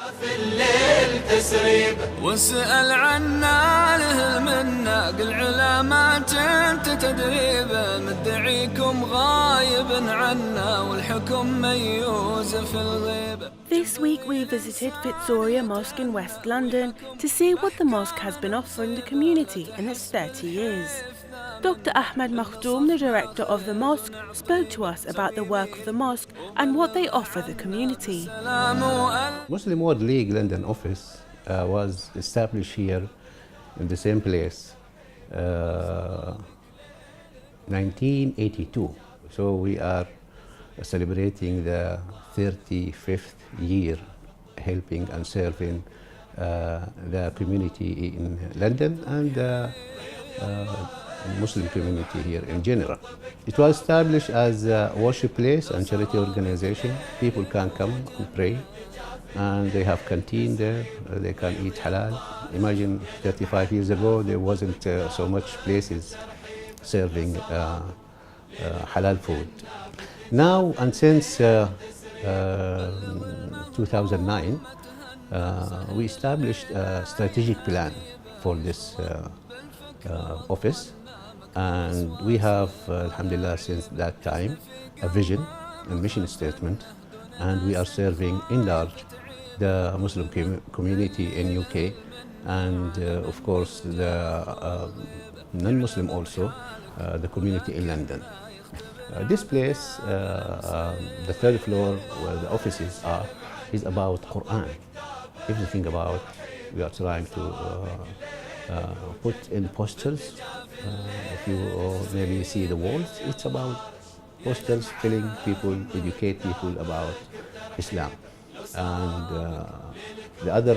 في الليل تسريب واسأل عنا له المنة قل علامات انت تدريبه مدعيكم غايب عنا والحكم ميوز في الغيبة. This week we visited Fitzrovia Mosque in West London to see what the mosque has been offering the community in its 30 years. Dr. Ahmed Makhdoom, the director of the mosque, spoke to us about the work of the mosque and what they offer the community. Muslim World League London office was established here in the same place 1982. So we are celebrating the 35th year helping and serving the community in London and the Muslim community here in general. It was established as a worship place and charity organization. People can come and pray, and they have canteen there. They can eat halal. Imagine 35 years ago, there wasn't so much places serving halal food. Now, and since 2009, we established a strategic plan for this office. And we have, alhamdulillah, since that time, a vision, a mission statement, and we are serving in large the Muslim community in UK, and of course the non-Muslim also, the community in London. This place, the third floor where the offices are, is about Quran. Everything about, we are trying to put in posters. If you maybe see the walls, it's about posters telling people, educate people about Islam. And the other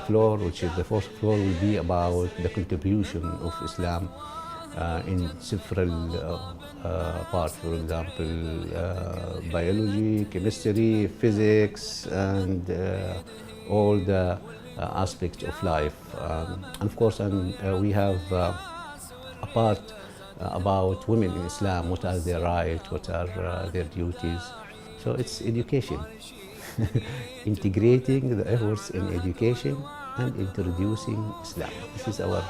floor, which is the fourth floor, will be about the contribution of Islam in several parts, for example, biology, chemistry, physics, and all the aspects of life. And of course, we have a part about women in Islam, what are their rights, what are their duties. So it's education, integrating the efforts in education and introducing Islam. This is our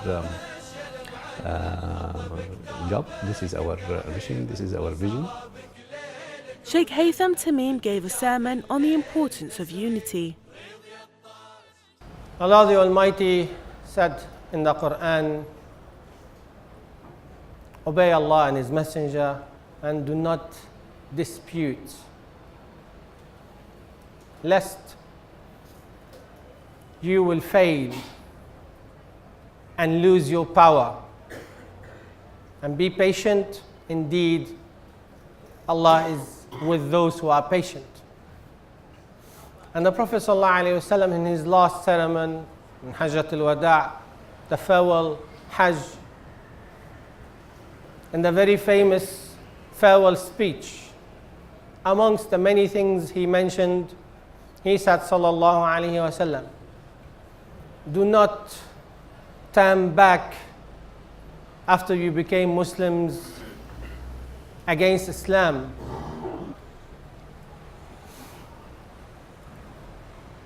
job, this is our mission, this is our vision. Sheikh Haytham Tamim gave a sermon on the importance of unity. Allah the Almighty said in the Quran, obey Allah and His Messenger and do not dispute, lest you will fail and lose your power. And be patient, indeed Allah is with those who are patient. And the Prophet ﷺ in his last sermon, in Hajjat al-Wada', the farewell Hajj, in the very famous farewell speech, amongst the many things he mentioned, he said, sallallahu alayhi wa sallam, do not turn back after you became Muslims against Islam.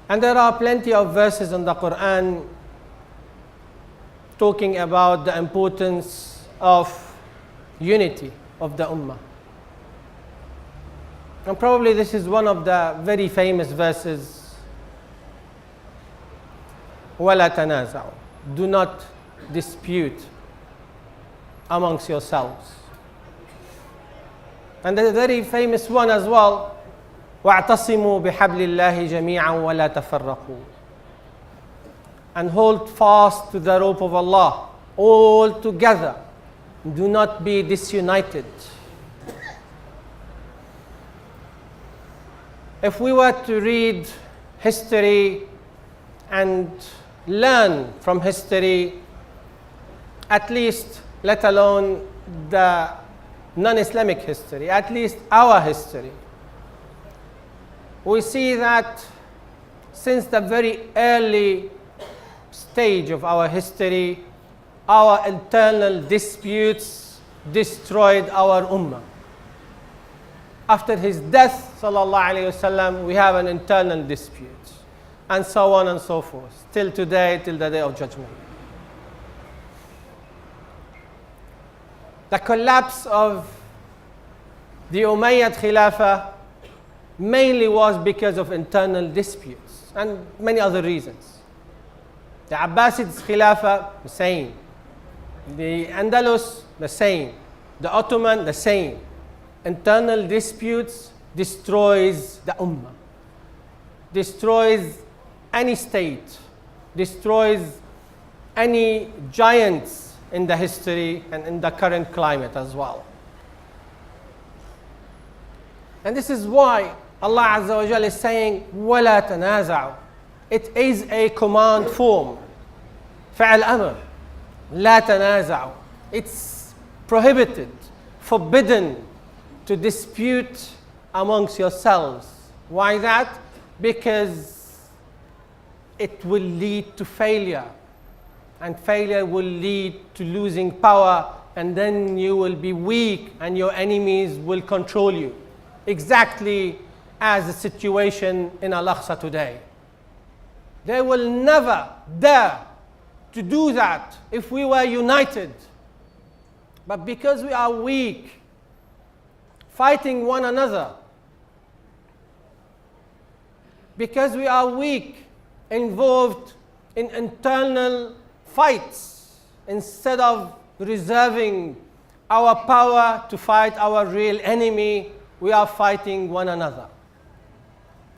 And there are plenty of verses in the Quran talking about the importance of unity of the Ummah. And probably this is one of the very famous verses. وَلَا تَنَازَعُوا. Do not dispute amongst yourselves. And the very famous one as well, وَاعْتَصِمُوا بِحَبْلِ اللَّهِ جَمِيعًا وَلَا تَفَرَّقُوا. And hold fast to the rope of Allah, all together. Do not be disunited. If we were to read history and learn from history, at least, let alone the non-Islamic history, at least our history, we see that since the very early stage of our history, our internal disputes destroyed our ummah. After his death, sallallahu alayhi wasallam, we have an internal dispute. and so on and so forth, till today, till the day of judgment. The collapse of the Umayyad Khilafah mainly was because of internal disputes and many other reasons. The Abbasids Khilafah, the same. The Andalus, the same. The Ottoman, the same. Internal disputes destroys the Ummah, destroys any state, destroys any giants in the history and in the current climate as well. And this is why Allah Azza wa Jalla is saying, وَلَا تَنَازَعُوا. It is a command form. فعل أمر. لا تنازعوا. It's prohibited, forbidden to dispute amongst yourselves. Why that? Because it will lead to failure. And failure will lead to losing power, and then you will be weak and your enemies will control you. Exactly as the situation in Al-Aqsa today. They will never dare to do that if we were united. But because we are weak, fighting one another, because we are weak, involved in internal fights, instead of reserving our power to fight our real enemy, we are fighting one another.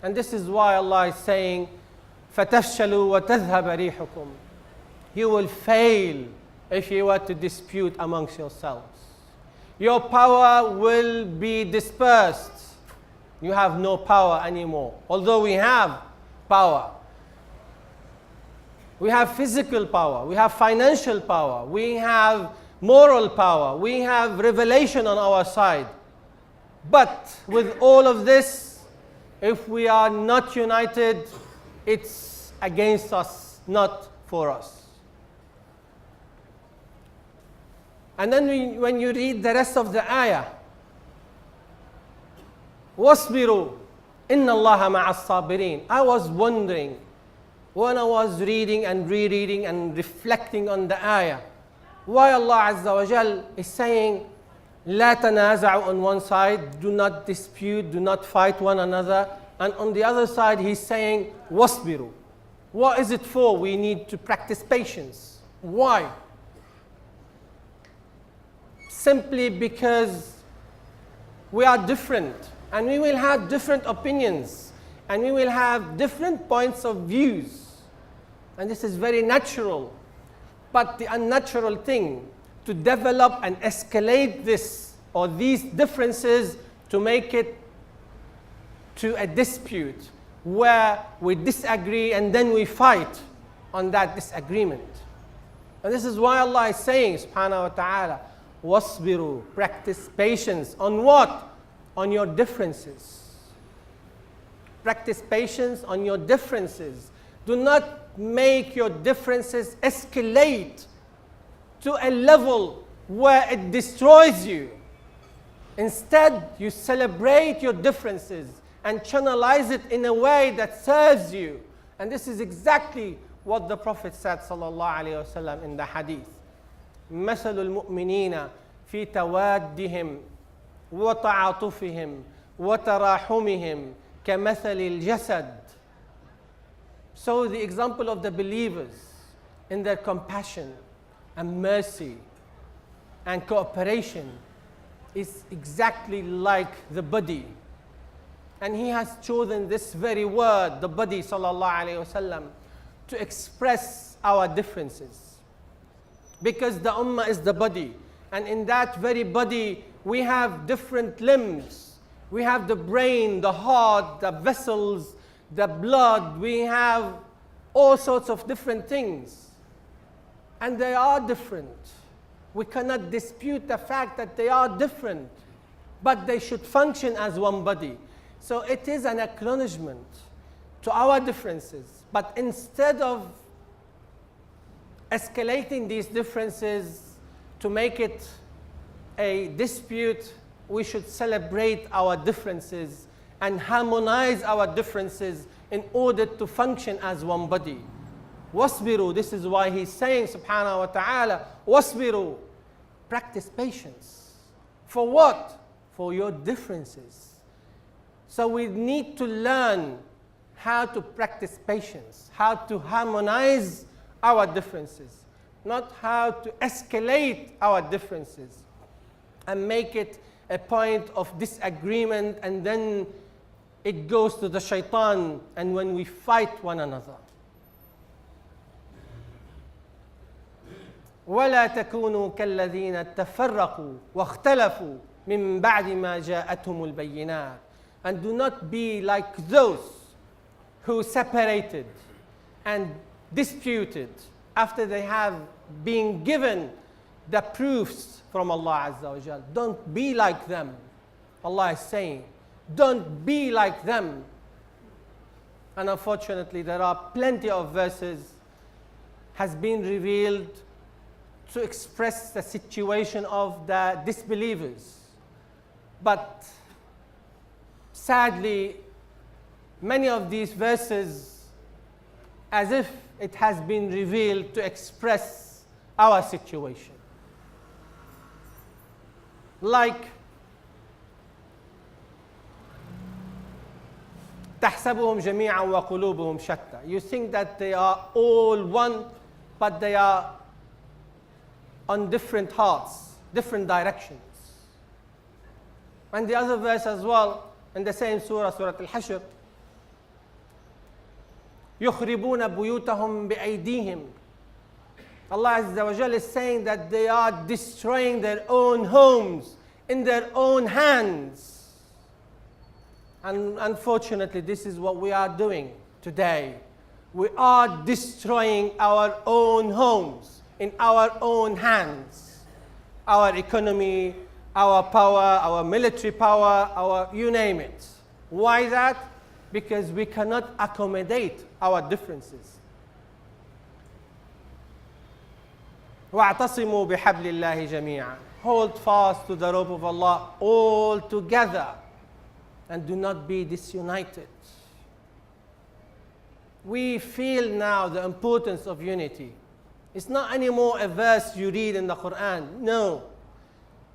And this is why Allah is saying, فَتَفْشَلُوا وَتَذْهَبَ رِيحُكُمْ. You will fail if you were to dispute amongst yourselves. Your power will be dispersed. You have no power anymore. Although we have power. We have physical power. We have financial power. We have moral power. We have revelation on our side. But with all of this, if we are not united, it's against us, not for us. And then when you read the rest of the ayah, وَاصْبِرُوا إِنَّ اللَّهَ مَعَ الصَّابِرِينَ. I was wondering when I was reading and rereading and reflecting on the ayah, why Allah Azza wa Jal is saying, لا تنازعوا on one side, do not dispute, do not fight one another. And on the other side, he's saying, وَاصْبِرُوا. What is it for? We need to practice patience. Why? Simply because we are different and we will have different opinions and we will have different points of views. And this is very natural. But the unnatural thing, to develop and escalate this or these differences to make it to a dispute where we disagree and then we fight on that disagreement. And this is why Allah is saying, subhanahu wa ta'ala, wasbiru, practice patience. On what? On your differences. Practice patience on your differences. Do not make your differences escalate to a level where it destroys you. Instead, you celebrate your differences and channelize it in a way that serves you. And this is exactly what the Prophet said sallallahu alaihi wasallam in the hadith. مثل المؤمنين في توادهم وتعاطفهم وتراحمهم كمثل الجسد. So the example of the believers in their compassion and mercy and cooperation is exactly like the body. And he has chosen this very word, the body, sallallahu alaihi wasallam, to express our differences. Because the ummah is the body. And in that very body, we have different limbs. We have the brain, the heart, the vessels, the blood. We have all sorts of different things. And they are different. We cannot dispute the fact that they are different. But they should function as one body. So it is an acknowledgement to our differences. But instead of escalating these differences to make it a dispute, we should celebrate our differences and harmonize our differences in order to function as one body. Wasbiru, this is why he's saying, subhanahu wa ta'ala, wasbiru, practice patience. For what? For your differences. So we need to learn how to practice patience, how to harmonize our differences, not how to escalate our differences and make it a point of disagreement, and then it goes to the shaitan, and when we fight one another. ولا تكونوا كالذين تفرقوا واختلفوا من بعد ما جاءتهم البينات. And do not be like those who separated and disputed after they have been given the proofs from Allah Azza wa Jal. Don't be like them. Allah is saying, don't be like them. And unfortunately, there are plenty of verses has been revealed to express the situation of the disbelievers. But sadly, many of these verses, as if it has been revealed to express our situation. Like, تحسبهم جميعا وقلوبهم شتى. You think that they are all one, but they are on different hearts, different directions. And the other verse as well, in the same surah, Surah Al-Hashr, يخربون بيوتهم بأيديهم. Allah Azza wa Jal is saying that they are destroying their own homes in their own hands. And unfortunately, this is what we are doing today. We are destroying our own homes in our own hands. Our economy, our power, our military power, you name it. Why that? Because we cannot accommodate our differences. وَاعْتَصِمُوا بِحَبْلِ اللَّهِ جَمِيعًا. Hold fast to the rope of Allah all together, and do not be disunited. We feel now the importance of unity. It's not anymore a verse you read in the Quran. No.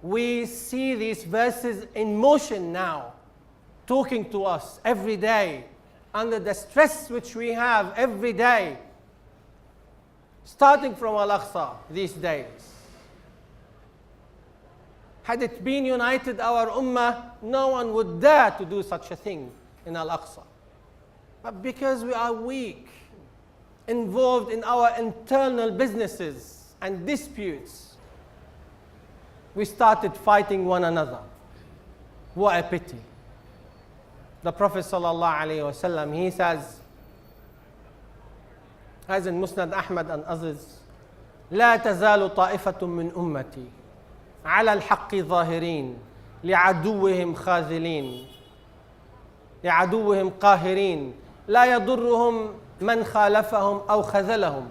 We see these verses in motion now, talking to us every day, under the stress which we have every day, starting from Al-Aqsa these days. Had it been united, our ummah, no one would dare to do such a thing in Al-Aqsa. But because we are weak, involved in our internal businesses and disputes, we started fighting one another. What a pity. The Prophet ﷺ, he says, as in Musnad Ahmad and others, لا تزال طائفة من أمتي على الحق ظاهرين لعدوهم خاذلين لعدوهم قاهرين لا يضرهم من خالفهم أو خذلهم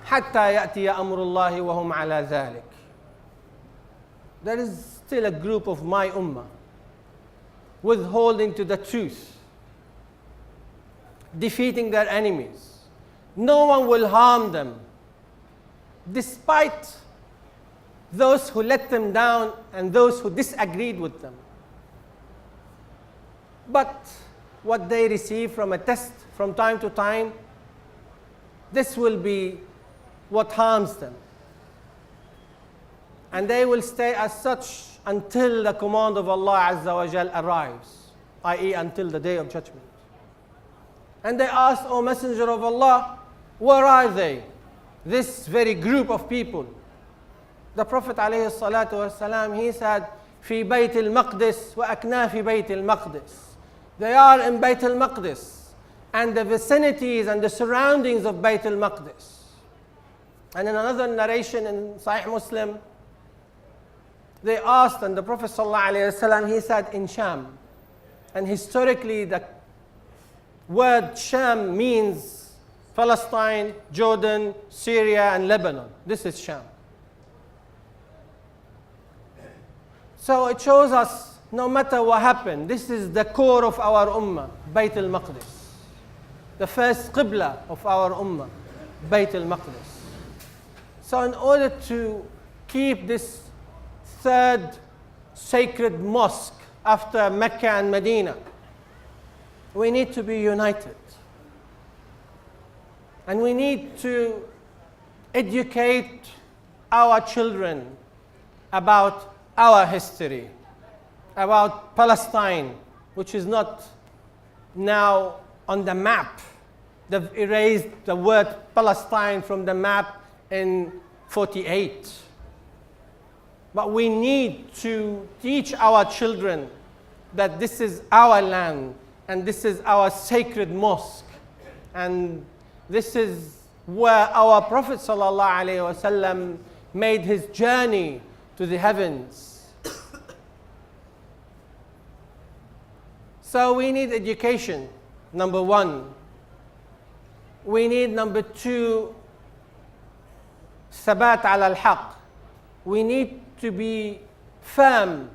حتى يأتي أمر الله وهم على ذلك. There is still a group of my ummah withholding to the truth, defeating their enemies. No one will harm them, despite those who let them down and those who disagreed with them. But what they receive from a test from time to time, this will be what harms them. And they will stay as such until the command of Allah Azza wa Jal arrives, i.e. until the day of judgment. And they asked, O Messenger of Allah, where are they? This very group of people. The Prophet alayhi salatu wasalam, he said, في بيت المقدس وأكناف بيت المقدس. They are in Bayt al-Maqdis and the vicinities and the surroundings of Bayt al-Maqdis. And in another narration in Sahih Muslim, they asked, and the Prophet ﷺ, he said, in Sham. And historically, the word Sham means Palestine, Jordan, Syria, and Lebanon. This is Sham. So it shows us no matter what happened, this is the core of our ummah, Bayt al-Maqdis. The first qibla of our ummah, Bayt al-Maqdis. So in order to keep this third sacred mosque after Mecca and Medina, we need to be united. And we need to educate our children about our history, about Palestine, which is not now on the map. They've erased the word Palestine from the map in 48. But we need to teach our children that this is our land and this is our sacred mosque. And this is where our Prophet ﷺ made his journey to the heavens. So we need education, number one. We need, number two, ثبات على الحق. We need to be firm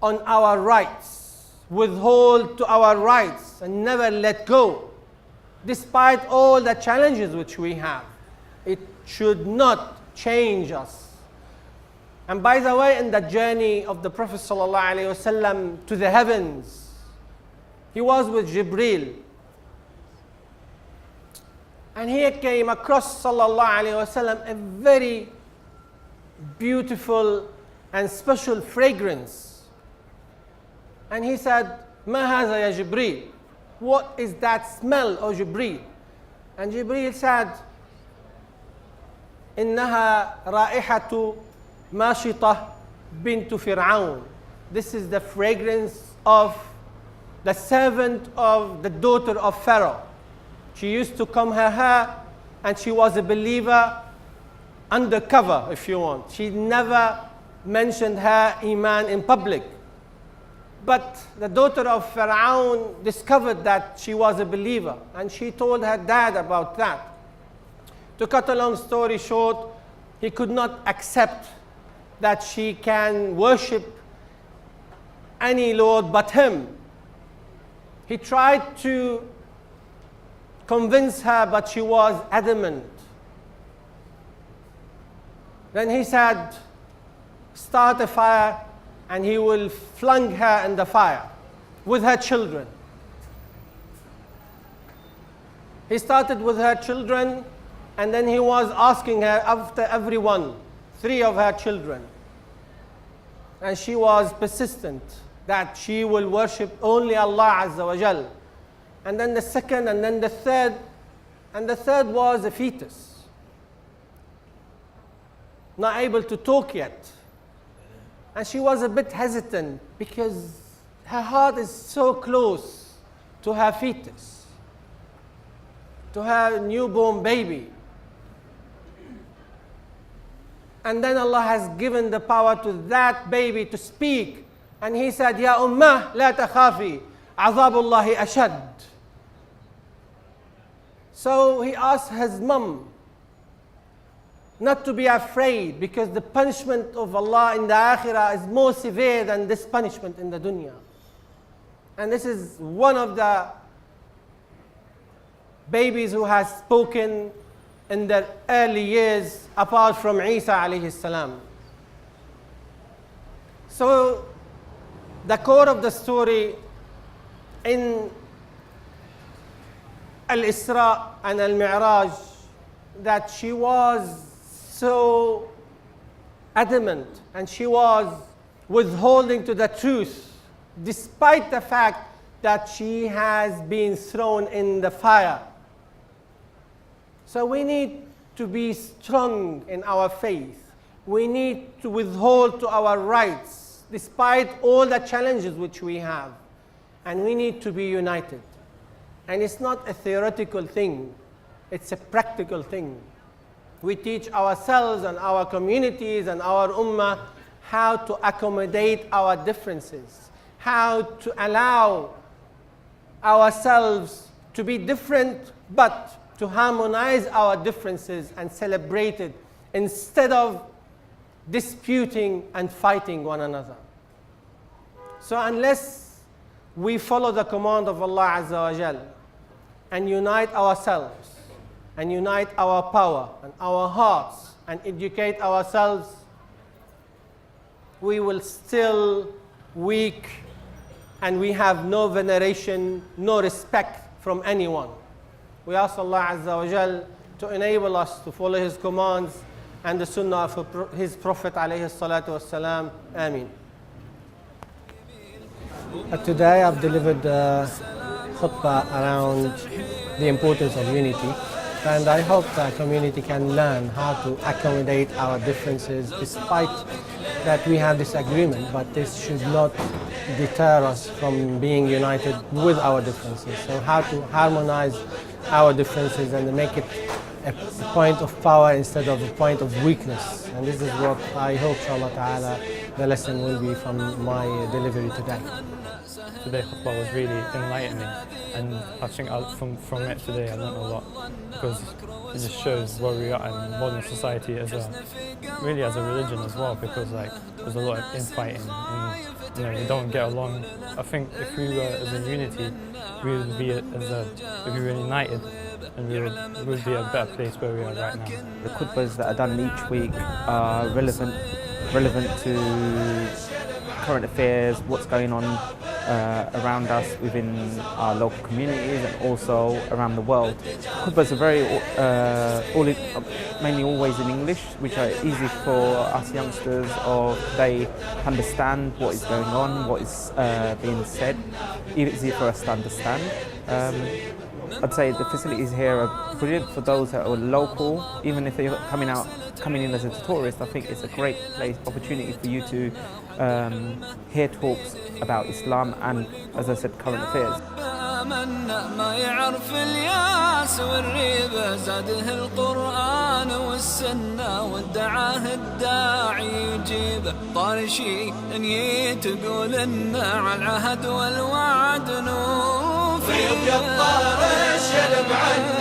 on our rights, withhold to our rights and never let go. Despite all the challenges which we have, it should not change us. And by the way, in the journey of the Prophet ﷺ to the heavens, he was with Jibreel. And he came across ﷺ a very beautiful and special fragrance. And he said, "Ma haza ya Jibreel?" What is that smell, O Jibreel? And Jibreel said, "Innaha ra'ihatu mashita bintu Fir'aun." This is the fragrance of the servant of the daughter of Pharaoh. She used to comb her hair, and she was a believer undercover, if you want. She never mentioned her iman in public. But the daughter of Pharaoh discovered that she was a believer, and she told her dad about that. To cut a long story short, he could not accept that she can worship any Lord but him. He tried to convince her, but she was adamant. Then he said, "Start a fire," and he will flung her in the fire with her children. He started with her children, and then he was asking her after everyone, 3 of her children. And she was persistent that she will worship only Allah Azza wa Jal. And then the second, and then the third, and the third was a fetus, not able to talk yet. And she was a bit hesitant because her heart is so close to her fetus, to her newborn baby. And then Allah has given the power to that baby to speak. And he said, "Ya ummah, la takhafi, azabullahi ashad." So he asked his mom not to be afraid, because the punishment of Allah in the akhirah is more severe than this punishment in the dunya. And this is one of the babies who has spoken in their early years apart from Isa alayhi salam. So the core of the story in Al-Isra and Al-Mi'raj, that she was so adamant and she was withholding to the truth, despite the fact that she has been thrown in the fire. So we need to be strong in our faith. We need to withhold to our rights, despite all the challenges which we have. And we need to be united. And it's not a theoretical thing, it's a practical thing. We teach ourselves and our communities and our ummah how to accommodate our differences, how to allow ourselves to be different, but to harmonize our differences and celebrate it instead of disputing and fighting one another. So unless we follow the command of Allah Azza wa Jal and unite ourselves and unite our power and our hearts and educate ourselves, we will still weak and we have no veneration, no respect from anyone. We ask Allah Azza wa Jal to enable us to follow His commands and the sunnah of His Prophet alayhi salatu wassalam. Ameen. Today I've delivered a khutbah around the importance of unity, and I hope the community can learn how to accommodate our differences despite that we have disagreement, but this should not deter us from being united with our differences. So how to harmonize our differences and make it a point of power instead of a point of weakness. And this is what I hope, inshallah ta'ala, the lesson will be from my delivery today. Today's khutbah was really enlightening, and I think from it today I learned a lot, because it just shows where we are in modern society as a religion as well, because like there's a lot of infighting and we don't get along. I think if we were as a unity, we would be if we were united, and we would be a better place where we are right now. The khutbahs that are done each week are relevant to current affairs, what's going on around us within our local communities and also around the world. Khutbahs are mainly always in English, which are easy for us youngsters of today to understand what is going on, what is being said. Easy for us to understand. I'd say the facilities here are brilliant for those that are local. Even if they're coming in as a tourist, I think it's a great opportunity for you to hear talks about Islam and, as I said, current affairs. ما يعرف الياس والريبة زاده القرآن والسنة وادعاه الداعي يجيبه طارشي ان تقول إن على العهد والوعد نوفي